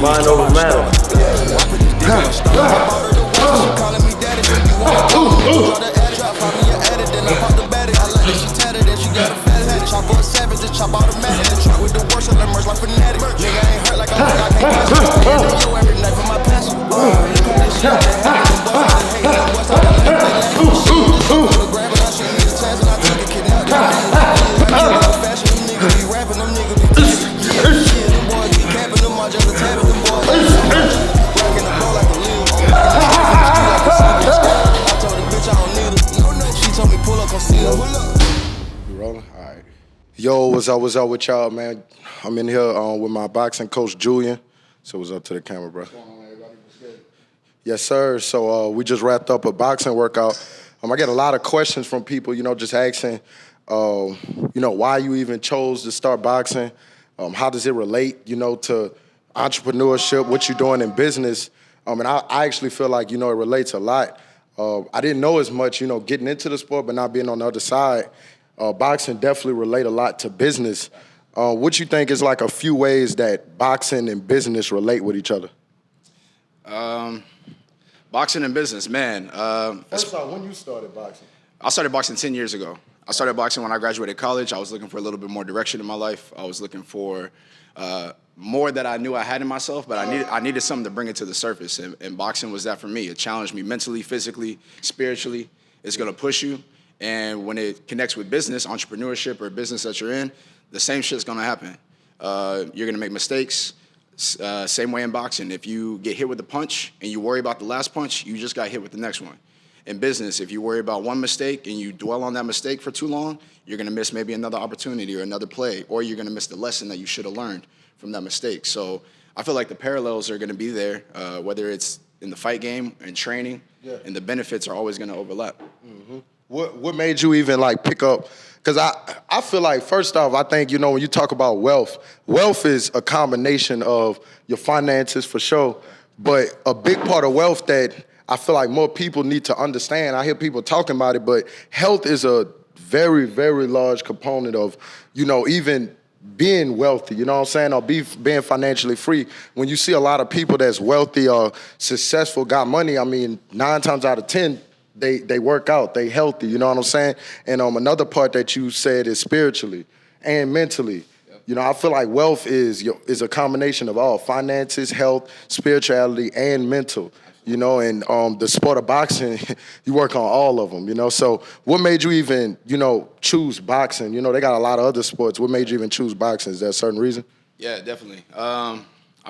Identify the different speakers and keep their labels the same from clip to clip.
Speaker 1: Mind over matter.
Speaker 2: Calling me daddy, then you want to draw the air drop, pop me an edit, then I pop the battery. I like that she tatted, then she got a fat head. Chop up savage, just chop automatic. The truck with the worst, and the merch like fanatic. Nigga ain't hurt like I can't catch you. Staying in yo every night for my passion. Look on this shit, they hate them boys, they hate them boys, I done left they lame. On the gram, and I should need a chance, and I took a kid out there. Fashion, them niggas be rapping, them niggas be tapping. Yeah, them boys be capping, them all just a tapping, them boys rocking the ball like a lil. I told the bitch I don't need her. She told me pull up, come see her.
Speaker 3: You rolling? All right. Yo, what's up with y'all, man? I'm in here with my boxing coach, Julian. So what's up to the camera, bro? What's going on, everybody? What's good? Yes, sir. So we just wrapped up a boxing workout. I get a lot of questions from people, just asking, why you even chose to start boxing. How does it relate, to entrepreneurship, what you're doing in business? And I actually feel like, it relates a lot. I didn't know as much, getting into the sport, but not being on the other side. Boxing definitely relate a lot to business. What you think is like a few ways that boxing and business relate with each other?
Speaker 4: Boxing and business, man.
Speaker 3: First off, when you started boxing?
Speaker 4: I started boxing 10 years ago. I started boxing when I graduated college. I was looking for a little bit more direction in my life. I was looking for more that I knew I had in myself, but I needed something to bring it to the surface, and boxing was that for me. It challenged me mentally, physically, spiritually. It's going to push you, and when it connects with business, entrepreneurship, or business that you're in, the same shit's going to happen. You're going to make mistakes. Same way in boxing. If you get hit with a punch and you worry about the last punch, you just got hit with the next one. In business, if you worry about one mistake and you dwell on that mistake for too long, you're going to miss maybe another opportunity or another play, or you're going to miss the lesson that you should have learned from that mistake. So I feel like the parallels are going to be there, whether it's in the fight game and training, and the benefits are always going to overlap.
Speaker 3: Mm-hmm. What made you even pick up? Because I feel like, first off, I think, when you talk about wealth is a combination of your finances for sure, but a big part of wealth that I feel like more people need to understand, I hear people talking about it, but health is a very, very large component of, even being wealthy, you know what I'm saying, or being financially free. When you see a lot of people that's wealthy or successful, got money, 9 times out of 10, they work out, they healthy, you know what I'm saying? And another part that you said is spiritually and mentally. I feel like wealth is a combination of all finances, health, spirituality, and mental. And the sport of boxing, you work on all of them, So what made you even, choose boxing? They got a lot of other sports. What made you even choose boxing? Is there a certain reason?
Speaker 4: Yeah, definitely. I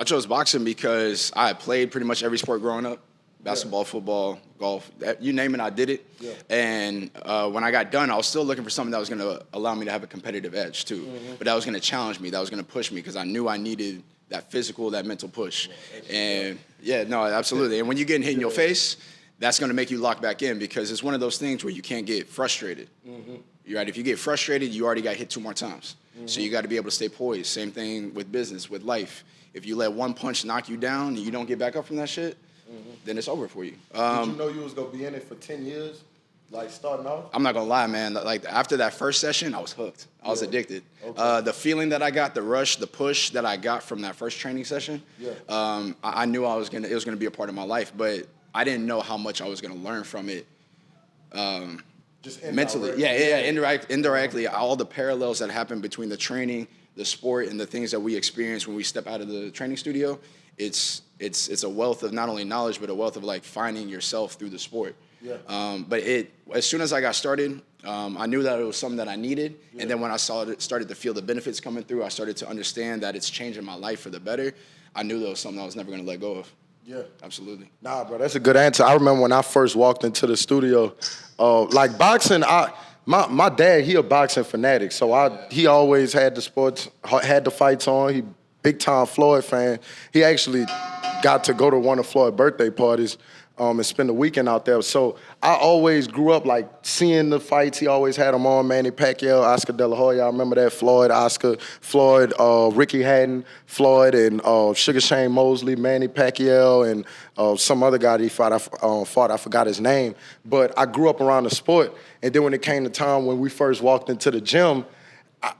Speaker 4: chose boxing because I had played pretty much every sport growing up. Basketball, football, golf, you name it, I did it. Yeah. And when I got done, I was still looking for something that was going to allow me to have a competitive edge, too. Mm-hmm. But that was going to challenge me. That was going to push me because I knew I needed that physical, that mental push. And absolutely. And when you're getting hit in your face, that's going to make you lock back in because it's one of those things where you can't get frustrated. Mm-hmm. You're right. If you get frustrated, you already got hit 2 more times. Mm-hmm. So you got to be able to stay poised. Same thing with business, with life. If you let one punch knock you down and you don't get back up from that shit, then it's over for you.
Speaker 3: Did you know you was going to be in it for 10 years, starting off?
Speaker 4: I'm not going to lie, man. After that first session, I was hooked. I was addicted. Okay. The feeling that I got, the rush, the push that I got from that first training session, I knew it was going to be a part of my life, but I didn't know how much I was going to learn from it
Speaker 3: just
Speaker 4: mentally. Indirectly, all the parallels that happen between the training, the sport, and the things that we experience when we step out of the training studio. It's a wealth of not only knowledge, but a wealth of finding yourself through the sport. Yeah. But as soon as I got started, I knew that it was something that I needed. Yeah. And then when I started to feel the benefits coming through, I started to understand that it's changing my life for the better. I knew that was something I was never going to let go of.
Speaker 3: Yeah.
Speaker 4: Absolutely.
Speaker 3: Nah, bro, that's a good answer. I remember when I first walked into the studio, boxing, my dad, he a boxing fanatic. So he always had the sports, had the fights on. He big time Floyd fan. He actually got to go to one of Floyd's birthday parties and spend the weekend out there. So I always grew up seeing the fights. He always had them on, Manny Pacquiao, Oscar De La Hoya. I remember that, Floyd, Ricky Hatton, Floyd, and Sugar Shane Mosley, Manny Pacquiao, and some other guy that he fought. I forgot his name. But I grew up around the sport. And then when it came to time when we first walked into the gym,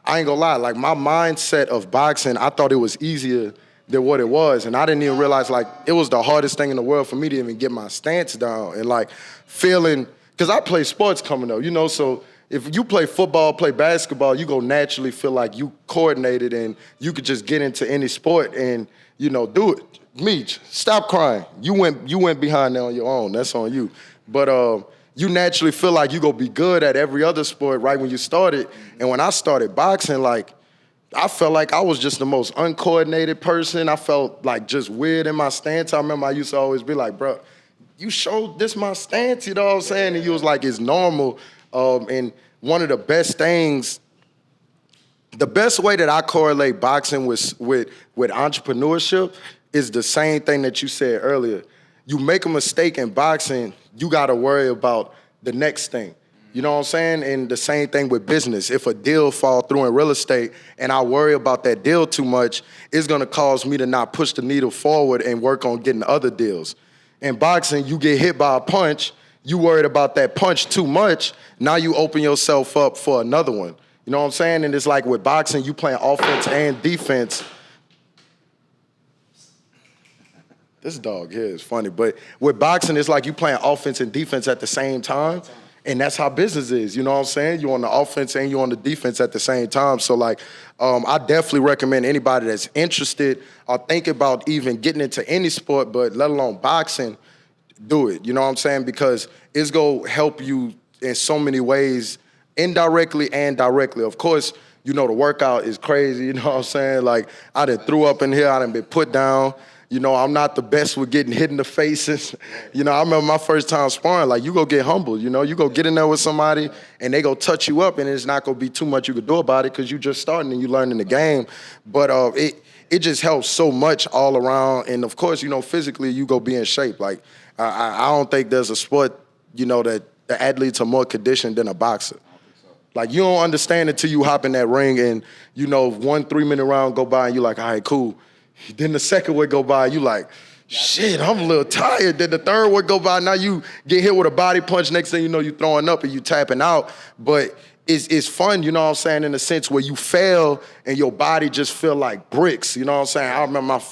Speaker 3: I ain't gonna lie, my mindset of boxing, I thought it was easier than what it was. And I didn't even realize, like, it was the hardest thing in the world for me to even get my stance down. And, like, feeling, because I play sports coming up, you know, so if you play football, play basketball, you go naturally feel like you coordinated and you could just get into any sport and, you know, do it. Meech, stop crying. You went behind there on your own. That's on you. But you naturally feel like you gonna be good at every other sport right when you started. And when I started boxing, like, I felt like I was just the most uncoordinated person. I felt like just weird in my stance. I remember I used to always be like, bro, you showed this my stance, you know what I'm saying? And you was like, it's normal. And one of the best things, the best way that I correlate boxing with entrepreneurship is the same thing that you said earlier. You make a mistake in boxing, you gotta worry about the next thing. You know what I'm saying? And the same thing with business. If a deal fall through in real estate and I worry about that deal too much, it's gonna cause me to not push the needle forward and work on getting other deals. In boxing, you get hit by a punch, you worried about that punch too much, now you open yourself up for another one. You know what I'm saying? And it's like with boxing, you playing offense and defense. This dog here is funny, but with boxing, it's like you playing offense and defense at the same time. And that's how business is, you know what I'm saying? You're on the offense and you're on the defense at the same time. So, like, I definitely recommend anybody that's interested or think about even getting into any sport, but let alone boxing, do it, you know what I'm saying? Because it's going to help you in so many ways, indirectly and directly. Of course, you know, the workout is crazy, you know what I'm saying? Like, I done threw up in here, I done been put down. You know, I'm not the best with getting hit in the faces. You know, I remember my first time sparring, like, you go get humbled, you know? You go get in there with somebody, and they go touch you up, and it's not going to be too much you could do about it because you just starting and you learning the game. But it just helps so much all around. And, of course, you know, physically, you go be in shape. Like, I don't think there's a sport, you know, that the athletes are more conditioned than a boxer. Like, you don't understand until you hop in that ring and, you know, 1 3-minute round go by, and you're like, all right, cool. Then the second would go by, you like, shit, I'm a little tired. Then the third would go by, now you get hit with a body punch. Next thing you know, you throwing up and you tapping out. But it's fun, you know what I'm saying, in a sense where you fail and your body just feel like bricks, you know what I'm saying? I remember one of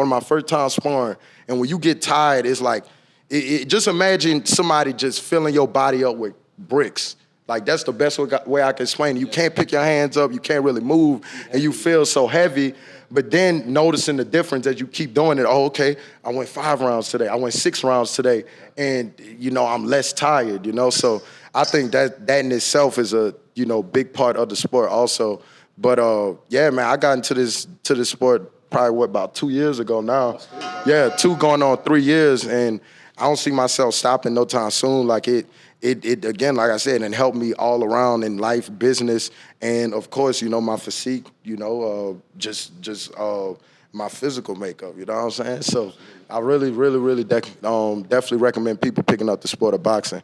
Speaker 3: my first time sparring, and when you get tired, it's like, just imagine somebody just filling your body up with bricks. Like, that's the best way I can explain it. You can't pick your hands up, you can't really move, and you feel so heavy. But then noticing the difference as you keep doing it. Oh, okay, I went 5 rounds today. I went 6 rounds today. And, you know, I'm less tired, you know? So I think that in itself is a, you know, big part of the sport also. But, yeah, man, I got into this sport probably, about 2 years ago now. Yeah, 2 going on 3 years. And I don't see myself stopping no time soon. Like, it again, like I said, and helped me all around in life, business, and of course, you know, my physique, you know, just my physical makeup, you know what I'm saying? So I really definitely recommend people picking up the sport of boxing.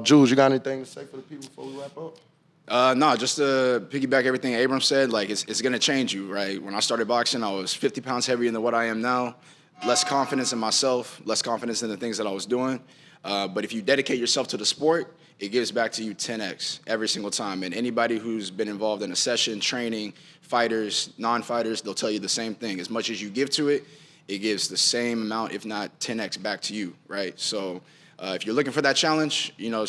Speaker 3: Jules, you got anything to say for the people before we wrap up?
Speaker 4: No, just to piggyback everything Abram said, like, it's going to change you, right? When I started boxing, I was 50 pounds heavier than what I am now, less confidence in myself, less confidence in the things that I was doing. But if you dedicate yourself to the sport, it gives back to you 10x every single time. And anybody who's been involved in a session, training, fighters, non-fighters, they'll tell you the same thing. As much as you give to it, it gives the same amount, if not 10x back to you, right? So if you're looking for that challenge, you know,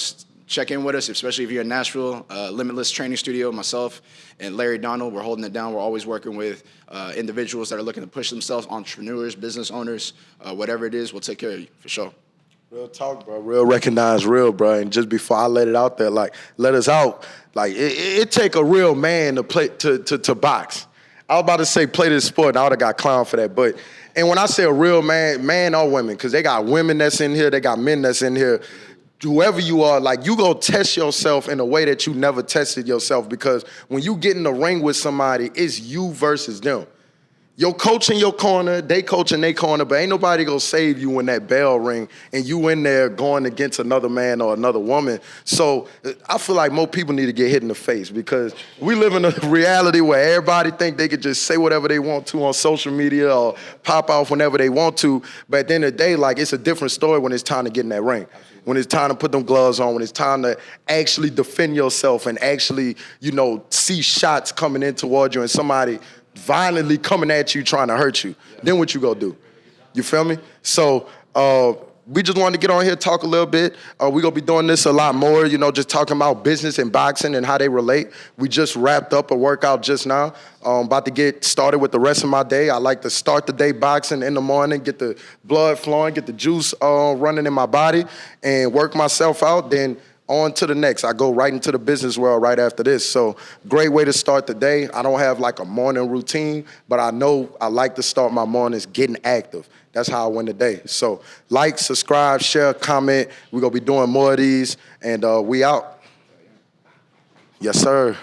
Speaker 4: check in with us, especially if you're in Nashville. Limitless Training Studio, myself and Larry Donald, we're holding it down. We're always working with individuals that are looking to push themselves, entrepreneurs, business owners, whatever it is, we'll take care of you, for sure.
Speaker 3: Real talk, bro. Real recognize real, bro. And just before I let it out there, like, let us out. Like, it take a real man to play to box. I was about to say play this sport, and I would have got clowned for that. But, and when I say a real man or women, because they got women that's in here, they got men that's in here. Whoever you are, like, you go test yourself in a way that you never tested yourself, because when you get in the ring with somebody, it's you versus them. Your coach in your corner, they coach in their corner, but ain't nobody gonna save you when that bell ring and you in there going against another man or another woman. So I feel like more people need to get hit in the face, because we live in a reality where everybody think they could just say whatever they want to on social media or pop off whenever they want to. But at the end of the day, like, it's a different story when it's time to get in that ring. When it's time to put them gloves on, when it's time to actually defend yourself and actually, you know, see shots coming in towards you and somebody violently coming at you trying to hurt you, then what you gonna do? You feel me? So we just wanted to get on here, talk a little bit. We're going to be doing this a lot more, you know, just talking about business and boxing and how they relate. We just wrapped up a workout just now. About to get started with the rest of my day. I like to start the day boxing in the morning, get the blood flowing, get the juice running in my body, and work myself out. Then on to the next. I go right into the business world right after this. So great way to start the day. I don't have like a morning routine, but I know I like to start my mornings getting active. That's how I win the day. So like, subscribe, share, comment. We're going to be doing more of these, and we out. Yes, sir.